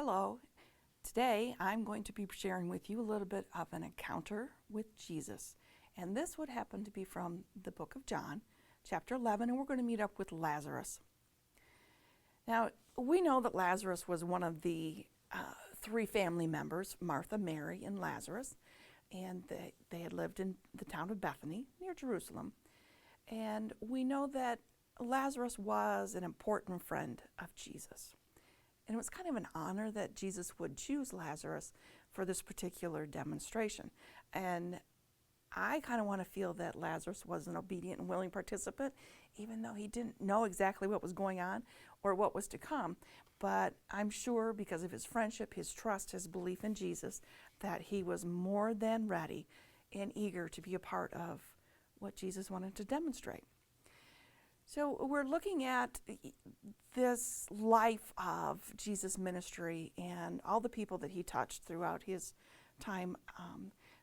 Hello. Today I'm going to be sharing with you a little bit of an encounter with Jesus. And this would happen to be from the book of John, chapter 11, and we're going to meet up with Lazarus. Now, we know that Lazarus was one of the three family members, Martha, Mary, and Lazarus, and they had lived in the town of Bethany near Jerusalem. And we know that Lazarus was an important friend of Jesus. And it was kind of an honor that Jesus would choose Lazarus for this particular demonstration. And I kind of want to feel that Lazarus was an obedient and willing participant, even though he didn't know exactly what was going on or what was to come. But I'm sure because of his friendship, his trust, his belief in Jesus, that he was more than ready and eager to be a part of what Jesus wanted to demonstrate. So we're looking at this life of Jesus' ministry and all the people that he touched throughout his time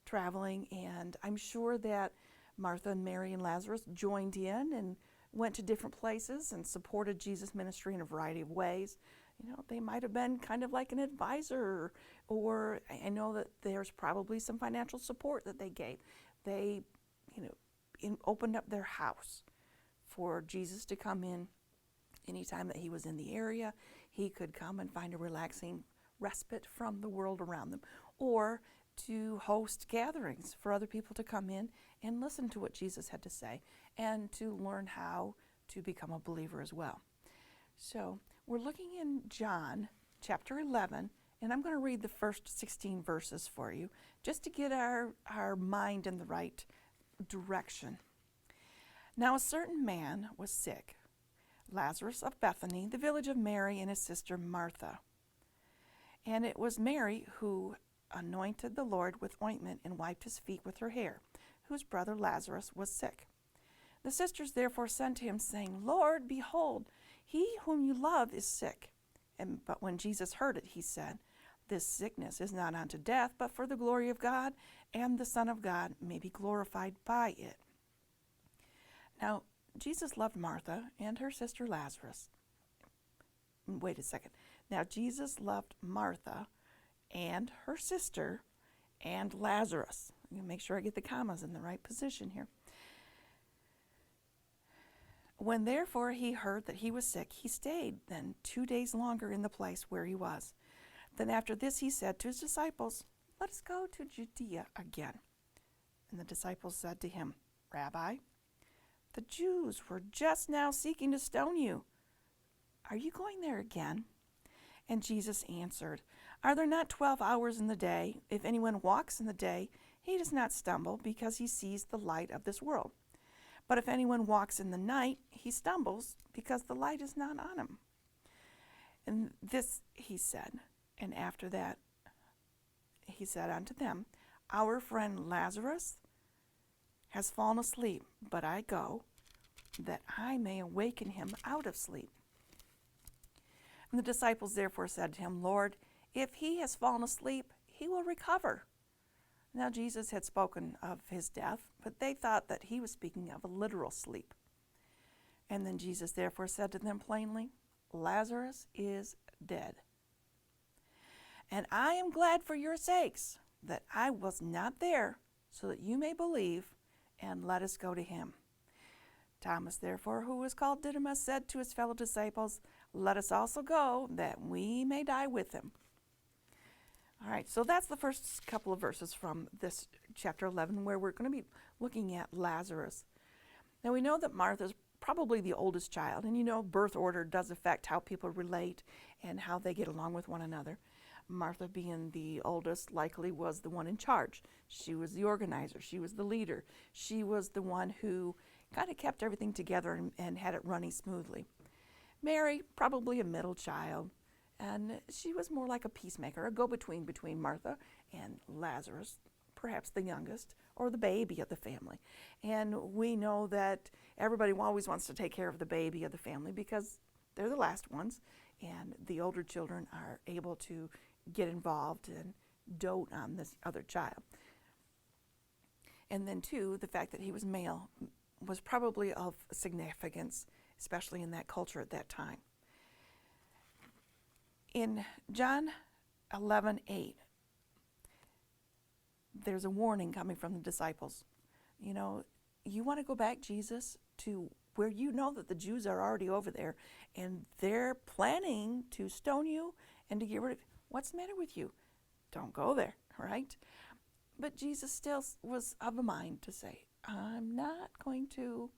traveling. And I'm sure that Martha and Mary and Lazarus joined in and went to different places and supported Jesus' ministry in a variety of ways. You know, they might have been kind of like an advisor, or I know that there's probably some financial support that they gave. They, opened up their house for Jesus to come in anytime that he was in the area. He could come and find a relaxing respite from the world around them, or to host gatherings for other people to come in and listen to what Jesus had to say and to learn how to become a believer as well. So we're looking in John chapter 11, and I'm going to read the first 16 verses for you just to get our mind in the right direction. Now a certain man was sick, Lazarus of Bethany, the village of Mary and his sister Martha. And it was Mary who anointed the Lord with ointment and wiped his feet with her hair, whose brother Lazarus was sick. The sisters therefore sent to him, saying, Lord, behold, he whom you love is sick. But when Jesus heard it, he said, This sickness is not unto death, but for the glory of God, and the Son of God may be glorified by it. Now, Jesus loved Martha and her sister Lazarus. Wait a second. Now, Jesus loved Martha and her sister and Lazarus. I'm going to make sure I get the commas in the right position here. When therefore he heard that he was sick, he stayed then 2 days longer in the place where he was. Then after this he said to his disciples, Let us go to Judea again. And the disciples said to him, Rabbi, the Jews were just now seeking to stone you. Are you going there again? And Jesus answered, Are there not 12 hours in the day? If anyone walks in the day, he does not stumble, because he sees the light of this world. But if anyone walks in the night, he stumbles, because the light is not on him. And this he said, and after that he said unto them, Our friend Lazarus has fallen asleep, but I go, that I may awaken him out of sleep. And the disciples therefore said to him, Lord, if he has fallen asleep, he will recover. Now Jesus had spoken of his death, but they thought that he was speaking of a literal sleep. And then Jesus therefore said to them plainly, Lazarus is dead. And I am glad for your sakes that I was not there, so that you may believe, and let us go to him. Thomas, therefore, who was called Didymus, said to his fellow disciples, Let us also go, that we may die with him. All right, so that's the first couple of verses from this chapter 11, where we're going to be looking at Lazarus. Now we know that Martha's probably the oldest child, and birth order does affect how people relate and how they get along with one another. Martha, being the oldest, likely was the one in charge. She was the organizer. She was the leader. She was the one who kind of kept everything together and had it running smoothly. Mary, probably a middle child, and she was more like a peacemaker, a go-between between Martha and Lazarus, perhaps the youngest, or the baby of the family. And we know that everybody always wants to take care of the baby of the family because they're the last ones, and the older children are able to get involved and dote on this other child. And then, too, the fact that he was male was probably of significance, especially in that culture at that time. In John 11:8. There's a warning coming from the disciples. You know, you want to go back, Jesus, to where you know that the Jews are already over there and they're planning to stone you and to get rid of you. What's the matter with you? Don't go there, right? But Jesus still was of a mind to say, I'm not going to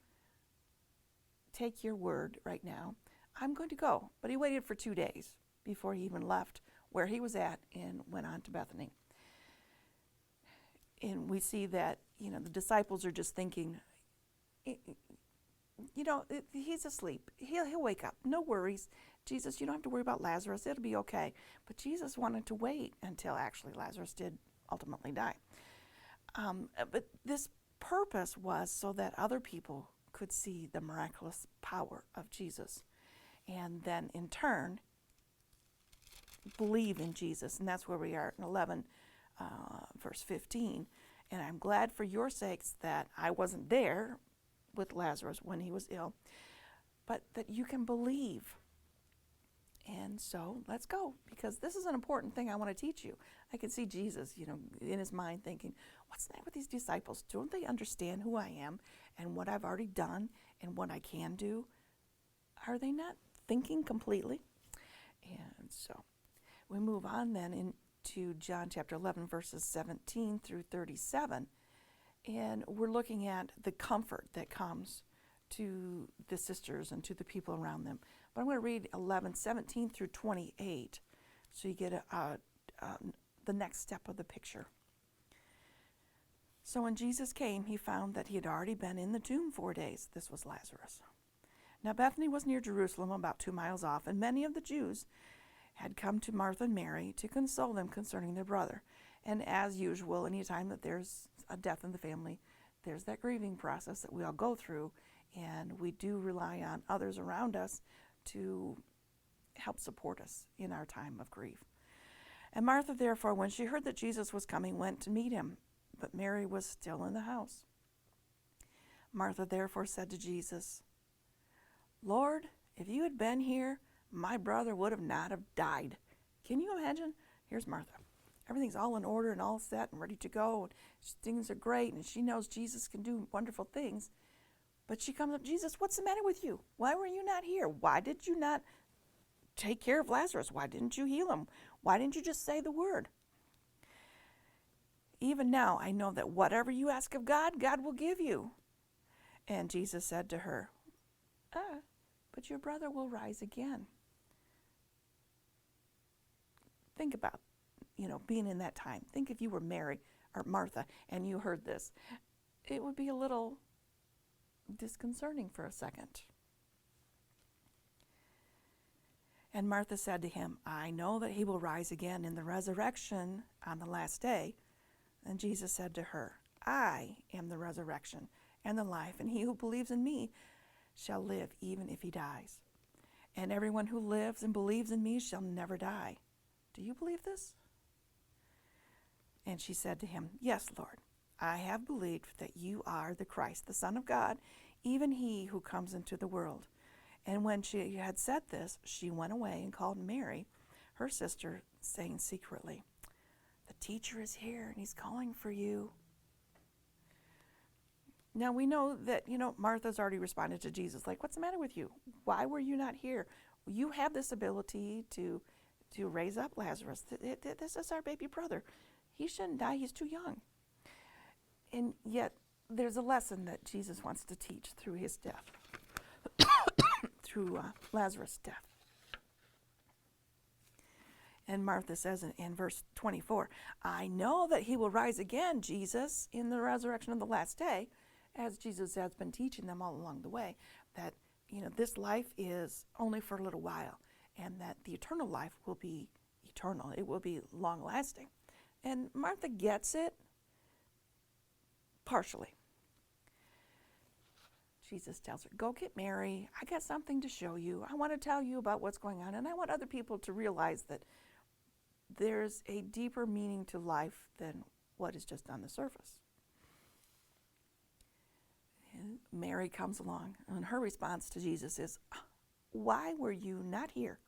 take your word right now. I'm going to go. But he waited for 2 days before he even left where he was at and went on to Bethany. And we see that, the disciples are just thinking, he's asleep. He'll wake up. No worries. Jesus, you don't have to worry about Lazarus. It'll be okay. But Jesus wanted to wait until actually Lazarus did ultimately die. But this purpose was so that other people could see the miraculous power of Jesus and then in turn believe in Jesus. And that's where we are in 11 verse 15. And I'm glad for your sakes that I wasn't there with Lazarus when he was ill, but that you can believe. And so let's go, because this is an important thing I want to teach you. I can see Jesus, in his mind thinking, what's that with these disciples? Don't they understand who I am and what I've already done and what I can do? Are they not thinking completely? And so we move on then into John chapter 11, verses 17 through 37. And we're looking at the comfort that comes to the sisters and to the people around them. But I'm going to read 11:17 through 28 so you get the next step of the picture. So when Jesus came, he found that he had already been in the tomb 4 days. This was Lazarus. Now Bethany was near Jerusalem, about 2 miles off, and many of the Jews had come to Martha and Mary to console them concerning their brother. And as usual, anytime that there's a death in the family, there's that grieving process that we all go through, and we do rely on others around us to help support us in our time of grief. And Martha, therefore, when she heard that Jesus was coming, went to meet him, but Mary was still in the house. Martha, therefore, said to Jesus, Lord, if you had been here, my brother would have not have died. Can you imagine? Here's Martha. Everything's all in order and all set and ready to go. And things are great, and she knows Jesus can do wonderful things. But she comes up, Jesus, what's the matter with you? Why were you not here? Why did you not take care of Lazarus? Why didn't you heal him? Why didn't you just say the word? Even now I know that whatever you ask of God, God will give you. And Jesus said to her, but your brother will rise again. Think about, being in that time. Think if you were Mary or Martha and you heard this. It would be a little disconcerting for a second. And Martha said to him, I know that he will rise again in the resurrection on the last day. And Jesus said to her, I am the resurrection and the life, and he who believes in me shall live even if he dies. And everyone who lives and believes in me shall never die. Do you believe this? And she said to him, Yes, Lord. I have believed that you are the Christ, the Son of God, even he who comes into the world. And when she had said this, she went away and called Mary, her sister, saying secretly, The teacher is here, and he's calling for you. Now we know that, Martha's already responded to Jesus, like, what's the matter with you? Why were you not here? You have this ability to raise up Lazarus. This is our baby brother. He shouldn't die. He's too young. And yet, there's a lesson that Jesus wants to teach through his death, through Lazarus' death. And Martha says in verse 24, I know that he will rise again, Jesus, in the resurrection of the last day, as Jesus has been teaching them all along the way, that, this life is only for a little while, and that the eternal life will be eternal. It will be long-lasting. And Martha gets it partially. Jesus tells her, go get Mary. I got something to show you. I want to tell you about what's going on, and I want other people to realize that there's a deeper meaning to life than what is just on the surface. And Mary comes along, and her response to Jesus is, why were you not here?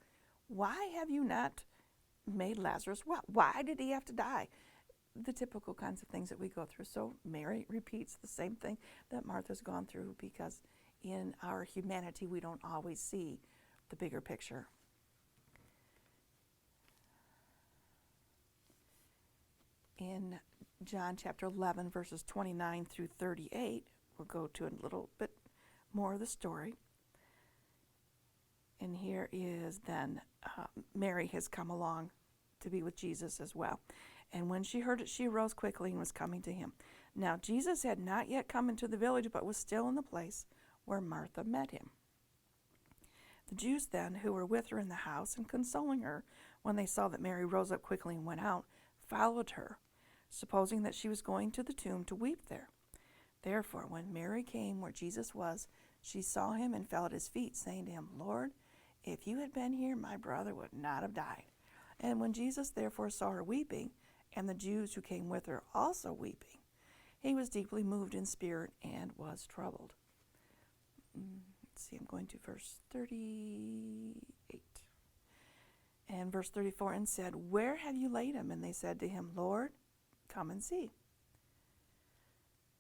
Why have you not made Lazarus well. Why did he have to die? The typical kinds of things that we go through. So Mary repeats the same thing that Martha's gone through, because in our humanity we don't always see the bigger picture. In John chapter 11, verses 29 through 38, we'll go to a little bit more of the story. And here is then Mary has come along to be with Jesus as well. And when she heard it, she arose quickly and was coming to him. Now Jesus had not yet come into the village, but was still in the place where Martha met him. The Jews then, who were with her in the house and consoling her, when they saw that Mary rose up quickly and went out, followed her, supposing that she was going to the tomb to weep there. Therefore, when Mary came where Jesus was, she saw him and fell at his feet, saying to him, Lord, if you had been here, my brother would not have died. And when Jesus therefore saw her weeping, and the Jews who came with her also weeping, he was deeply moved in spirit and was troubled. Let's see, I'm going to verse 38. And verse 34, and said, Where have you laid him? And they said to him, Lord, come and see.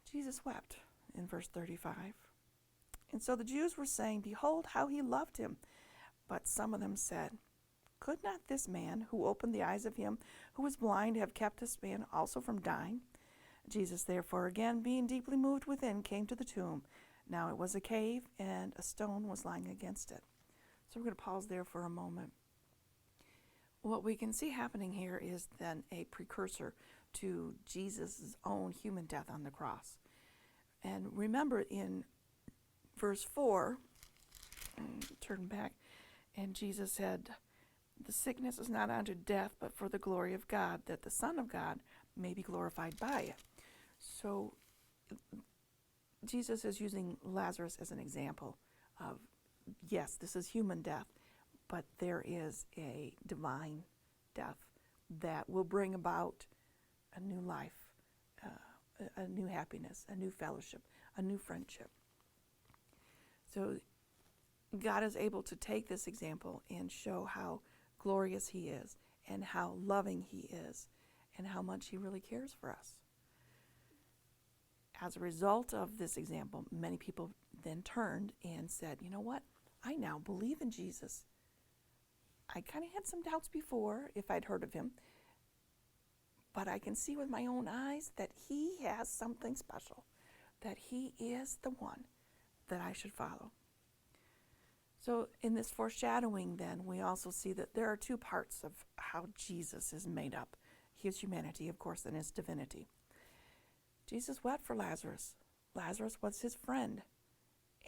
Jesus wept in verse 35. And so the Jews were saying, Behold, how he loved him. But some of them said, Could not this man who opened the eyes of him who was blind have kept this man also from dying? Jesus therefore, again being deeply moved within, came to the tomb. Now it was a cave, and a stone was lying against it. So we're going to pause there for a moment. What we can see happening here is then a precursor to Jesus' own human death on the cross. And remember in verse 4, turn back, and Jesus said, The sickness is not unto death, but for the glory of God, that the Son of God may be glorified by it. So Jesus is using Lazarus as an example of, yes, this is human death, but there is a divine death that will bring about a new life, a new happiness, a new fellowship, a new friendship. So God is able to take this example and show how glorious he is and how loving he is and how much he really cares for us. As a result of this example, many people then turned and said, you know what? I now believe in Jesus. I kind of had some doubts before if I'd heard of him, but I can see with my own eyes that he has something special, that he is the one that I should follow. So in this foreshadowing then, we also see that there are two parts of how Jesus is made up. His humanity, of course, and his divinity. Jesus wept for Lazarus. Lazarus was his friend.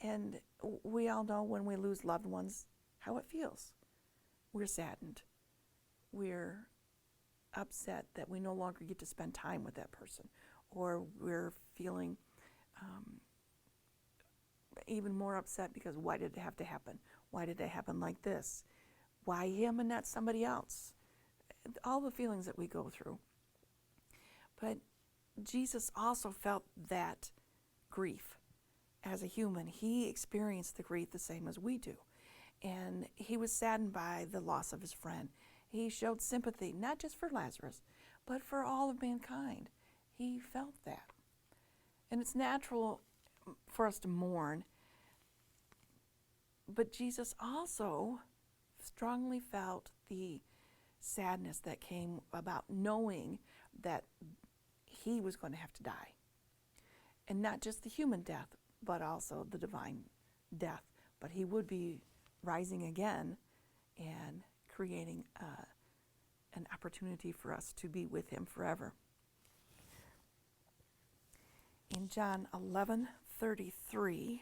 And we all know when we lose loved ones how it feels. We're saddened. We're upset that we no longer get to spend time with that person. Or we're feeling even more upset because why did it have to happen? Why did it happen like this? Why him and not somebody else? All the feelings that we go through. But Jesus also felt that grief. As a human, he experienced the grief the same as we do. And he was saddened by the loss of his friend. He showed sympathy, not just for Lazarus, but for all of mankind. He felt that. And it's natural for us to mourn. But Jesus also strongly felt the sadness that came about knowing that he was going to have to die. And not just the human death, but also the divine death. But he would be rising again and creating an opportunity for us to be with him forever. In John 11:33,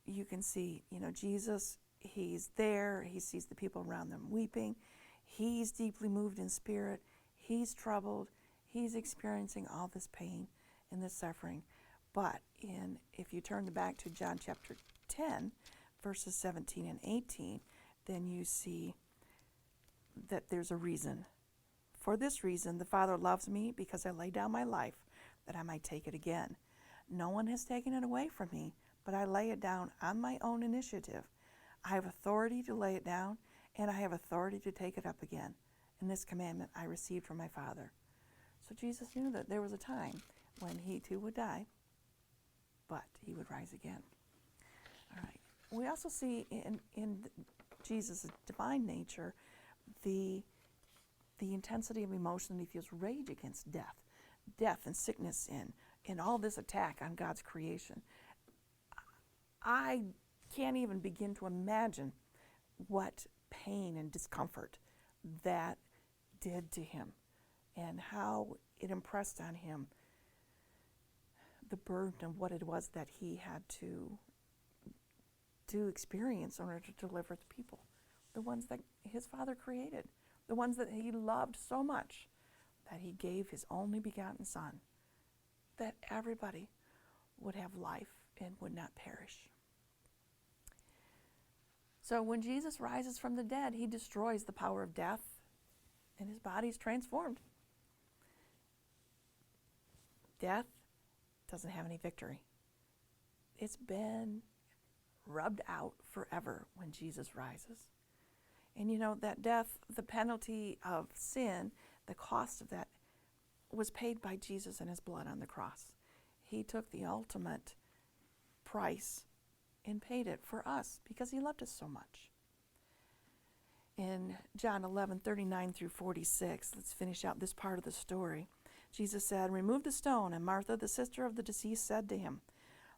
you can see, Jesus, he's there. He sees the people around them weeping. He's deeply moved in spirit. He's troubled. He's experiencing all this pain and this suffering. But if you turn back to John chapter 10, verses 17 and 18, then you see that there's a reason. For this reason, the Father loves me, because I lay down my life that I might take it again. No one has taken it away from me, but I lay it down on my own initiative. I have authority to lay it down, and I have authority to take it up again. And this commandment I received from my Father. So Jesus knew that there was a time when he too would die, but he would rise again. All right. We also see in Jesus' divine nature the intensity of emotion that he feels rage against death and sickness and all this attack on God's creation. I can't even begin to imagine what pain and discomfort that did to him and how it impressed on him the burden of what it was that he had to experience in order to deliver the people, the ones that his Father created, the ones that he loved so much that he gave his only begotten Son, that everybody would have life and would not perish. So when Jesus rises from the dead, he destroys the power of death, and his body is transformed. Death doesn't have any victory. It's been rubbed out forever when Jesus rises. And you know, that death, the penalty of sin, the cost of that was paid by Jesus and his blood on the cross. He took the ultimate price and paid it for us because he loved us so much. In John 11:39 through 46, let's finish out this part of the story. Jesus said, "Remove the stone." And Martha, the sister of the deceased, said to him,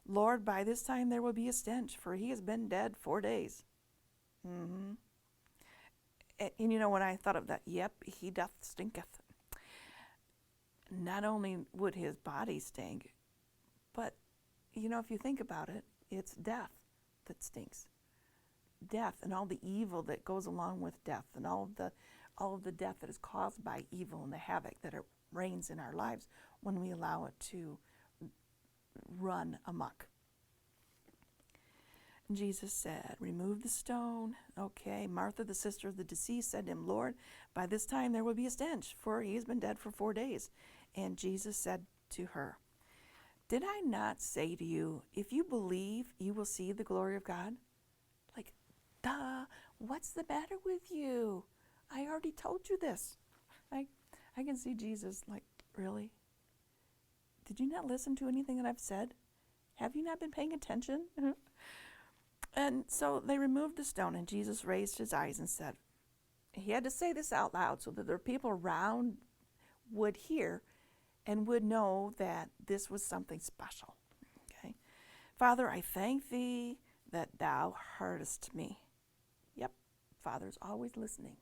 "Lord, by this time there will be a stench, for he has been dead 4 days." And you know, when I thought of that, yep, he doth stinketh. Not only would his body stink, but, you know, if you think about it, it's death that stinks. Death and all the evil that goes along with death and all of the death that is caused by evil and the havoc that it reigns in our lives when we allow it to run amok. And Jesus said, "Remove the stone." Okay, Martha, the sister of the deceased, said to him, "Lord, by this time there will be a stench, for he has been dead for 4 days." And Jesus said to her, "Did I not say to you, if you believe, you will see the glory of God?" Like, duh, what's the matter with you? I already told you this. I can see Jesus like, really? Did you not listen to anything that I've said? Have you not been paying attention? And so they removed the stone, and Jesus raised his eyes and said, he had to say this out loud so that the people around would hear and would know that this was something special. Okay, "Father, I thank thee that thou heardest me." Yep, Father's always listening.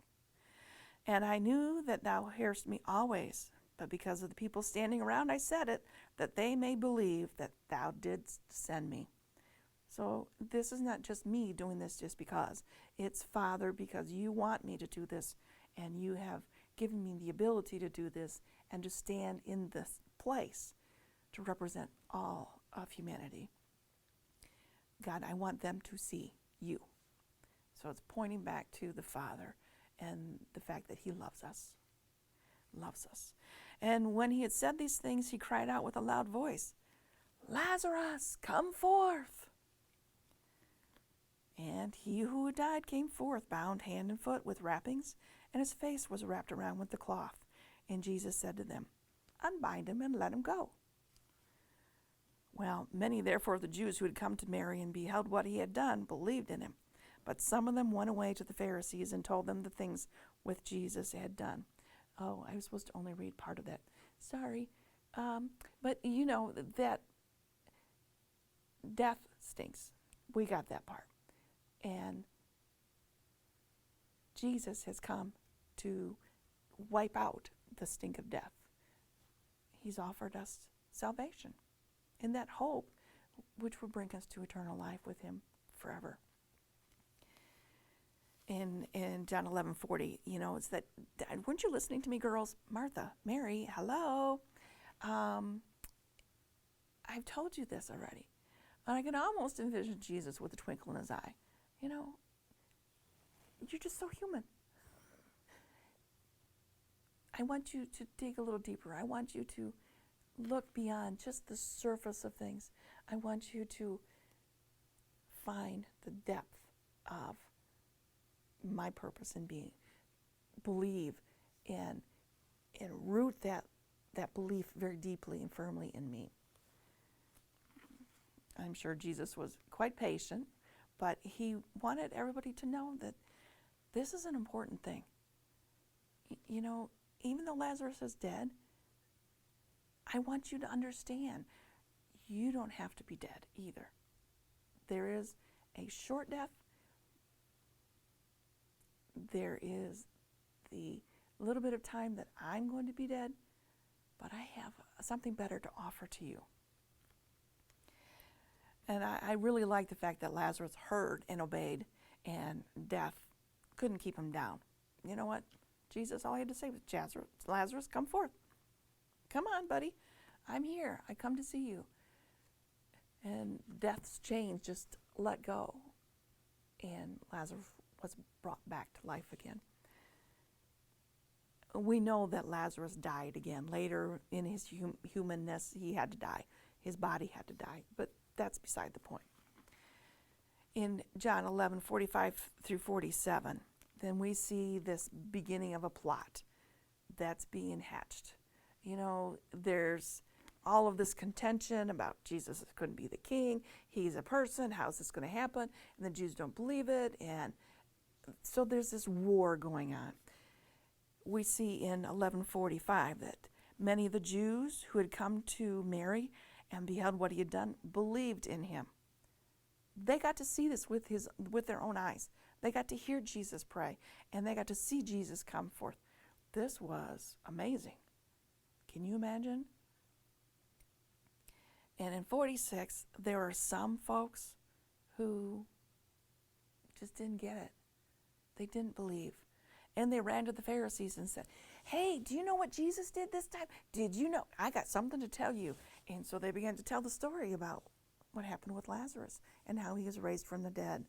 "And I knew that thou hearest me always, but because of the people standing around I said it, that they may believe that thou didst send me." So this is not just me doing this just because. It's, Father, because you want me to do this, and you have given me the ability to do this and to stand in this place to represent all of humanity. God, I want them to see you. So it's pointing back to the Father and the fact that he loves us. Loves us. And when he had said these things, he cried out with a loud voice, "Lazarus, come forth!" And he who had died came forth, bound hand and foot with wrappings, and his face was wrapped around with the cloth. And Jesus said to them, "Unbind him and let him go." Well, many therefore of the Jews who had come to Mary and beheld what he had done believed in him. But some of them went away to the Pharisees and told them the things which Jesus had done. Oh, I was supposed to only read part of that. Sorry. But you know that death stinks. We got that part. And Jesus has come to wipe out the stink of death. He's offered us salvation and that hope which will bring us to eternal life with him forever. In John 11:40, you know, it's that, weren't you listening to me, girls? Martha, Mary, hello. I've told you this already. And I can almost envision Jesus with a twinkle in his eye. You know, you're just so human. I want you to dig a little deeper. I want you to look beyond just the surface of things. I want you to find the depth of my purpose in being. Believe and root that belief very deeply and firmly in me. I'm sure Jesus was quite patient, but he wanted everybody to know that this is an important thing. You know, even though Lazarus is dead, I want you to understand you don't have to be dead either. There is a short death. There is the little bit of time that I'm going to be dead, but I have something better to offer to you. And I really like the fact that Lazarus heard and obeyed, and death couldn't keep him down. You know what? Jesus, all he had to say was, Lazarus, come forth. Come on, buddy. I'm here. I come to see you. And death's chains just let go, and Lazarus was brought back to life again. We know that Lazarus died again. Later in his humanness, he had to die. His body had to die, but that's beside the point. In John 11:45 through 47, then we see this beginning of a plot that's being hatched. You know, there's all of this contention about Jesus couldn't be the king. He's a person. How's this going to happen? And the Jews don't believe it. And so there's this war going on. We see in 11:45 that many of the Jews who had come to Mary and beheld what he had done believed in him. They got to see this with their own eyes. They got to hear Jesus pray, and they got to see Jesus come forth. This was amazing. Can you imagine? And in 46, there were some folks who just didn't get it. They didn't believe. And they ran to the Pharisees and said, hey, do you know what Jesus did this time? Did you know? I got something to tell you. And so they began to tell the story about what happened with Lazarus and how he was raised from the dead.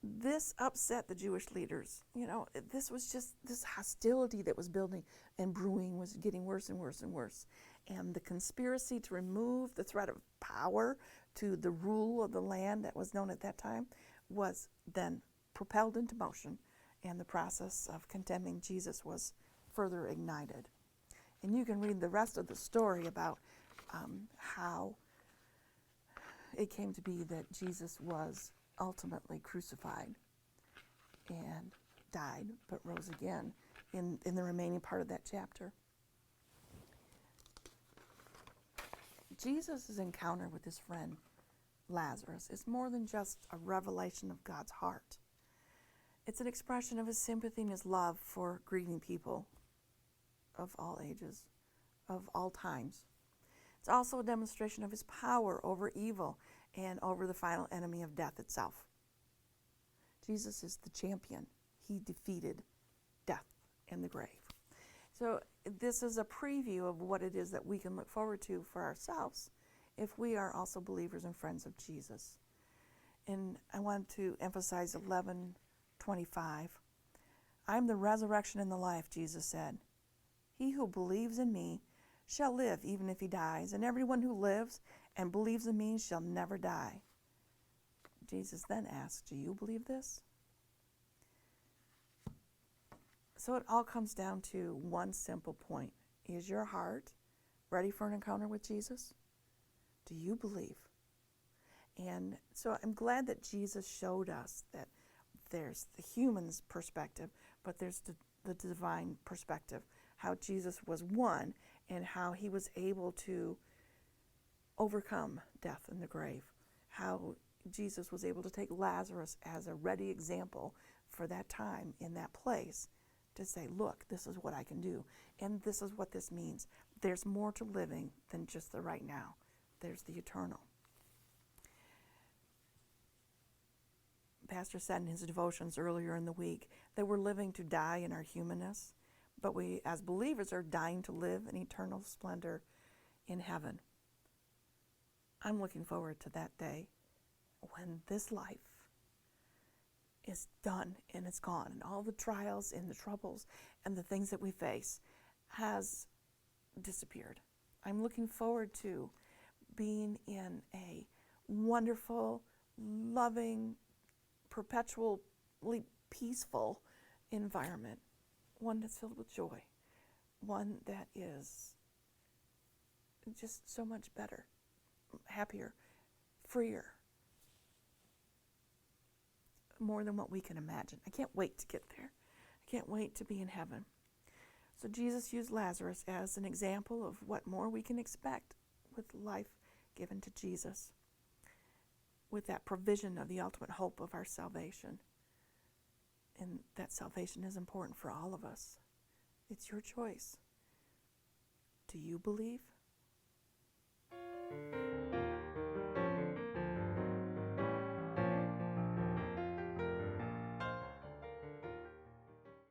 This upset the Jewish leaders. You know, this was just this hostility that was building and brewing was getting worse and worse and worse. And the conspiracy to remove the threat of power to the rule of the land that was known at that time was then propelled into motion, and the process of condemning Jesus was further ignited. And you can read the rest of the story about how it came to be that Jesus was ultimately crucified and died, but rose again in the remaining part of that chapter. Jesus' encounter with his friend Lazarus is more than just a revelation of God's heart. It's an expression of his sympathy and his love for grieving people of all ages, of all times. It's also a demonstration of his power over evil and over the final enemy of death itself. Jesus is the champion. He defeated death and the grave. So this is a preview of what it is that we can look forward to for ourselves if we are also believers and friends of Jesus. And I want to emphasize 11:25. I'm the resurrection and the life, Jesus said. He who believes in me shall live even if he dies, and everyone who lives and believes in me shall never die. Jesus then asked, do you believe this? So it all comes down to one simple point. Is your heart ready for an encounter with Jesus? Do you believe? And so I'm glad that Jesus showed us that there's the human's perspective, but there's the divine perspective, how Jesus was one and how he was able to overcome death and the grave, how Jesus was able to take Lazarus as a ready example for that time in that place to say, look, this is what I can do, and this is what this means. There's more to living than just the right now. There's the eternal. Pastor said in his devotions earlier in the week that we're living to die in our humanness, but we as believers are dying to live in eternal splendor in heaven. I'm looking forward to that day when this life is done and it's gone, and all the trials and the troubles and the things that we face has disappeared. I'm looking forward to being in a wonderful, loving, perpetually peaceful environment, one that's filled with joy, one that is just so much better, happier, freer, more than what we can imagine. I can't wait to get there. I can't wait to be in heaven. So Jesus used Lazarus as an example of what more we can expect with life given to Jesus, with that provision of the ultimate hope of our salvation. And that salvation is important for all of us. It's your choice. Do you believe?